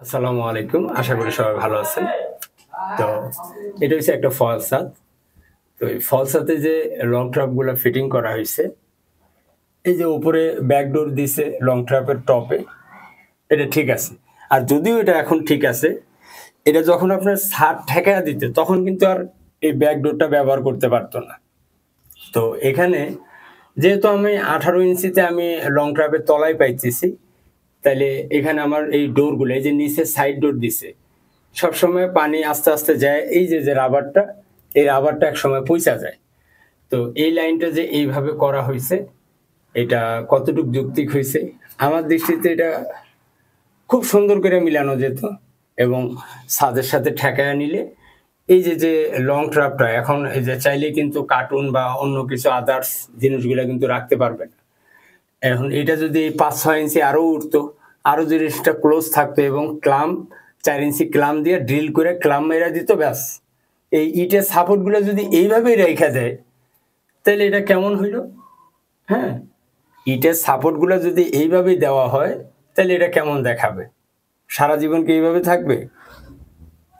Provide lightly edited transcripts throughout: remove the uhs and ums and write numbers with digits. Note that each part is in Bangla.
আসসালামু আলাইকুম। আশা করি সবাই ভালো আছেন। তো এটা হচ্ছে একটা ফল ছাদ। তো এই ফল ছাদে যে লং ট্রাপ গুলা ফিটিং করা হইছে, এই যে উপরে ব্যাকডোর দিছে লং ট্রাপের টপে, এটা ঠিক আছে। আর যদিও এটা এখন ঠিক আছে, এটা যখন আপনার ছাদ ঠেকায়া দিত তখন কিন্তু আর এই ব্যাকডোরটা ব্যবহার করতে পারত না। তো এখানে যেহেতু আমি 18 ইঞ্চিতে আমি লং ট্রাপের তলায় পাইতেছি, তাইলে এখানে আমার এই ডোরগুলো এই যে নিচে সাইড ডোর দিছে। সবসময় পানি আস্তে, আস্তে যায় এই যে রাবারটা, এই রাবারটা একসময় পইচা যায়। তো এই লাইনটা যে এইভাবে করা হইছে, এটা কতটুক যৌক্তিক হইছে? আমার দৃষ্টিতে এটা খুব সুন্দর করে মিলানো যেত এবং ছাদের সাথে ঠেকায়া নিলে এই যে লং ট্রাপটা এখন এই যে চাইলেই কিন্তু কার্টুন বা অন্য কিছু আদার্স জিনিসগুলা কিন্তু রাখতে পারবে না। এখন এটা যদি ৫-৬ ইঞ্চি আরো উঠতো, আরো জিনিসটা ক্লোজ থাকতো এবং ক্লাম্প ৪ ইঞ্চি ক্লাম্প দিয়ে ড্রিল করে ক্লাম্প মেরা দিত ব্যাস। এই ইটের সাপোর্ট গুলো যদি এইভাবেই রাইখা দেয়, তাহলে এটা কেমন হইল? হ্যাঁ? ইটের সাপোর্ট গুলো যদি এইভাবেই দেওয়া হয়, তাহলে এটা কেমন দেখাবে? সারা জীবন কি এইভাবে থাকবে?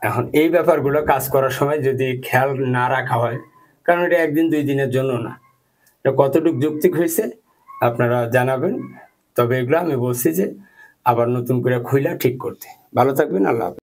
এখন এই ব্যাপারগুলো কাজ করার সময় যদি খেয়াল না রাখা হয়, কারণ এটা ১ দিন ২ দিনের জন্য না। এটা কতটুক যৌক্তিক হইছে আপনারা জানাবেন। তবে এগুলো আমি বলছি যে আবার নতুন করে খুইলা ঠিক করতে। ভালো থাকবেন। আল্লাহ হাফেজ।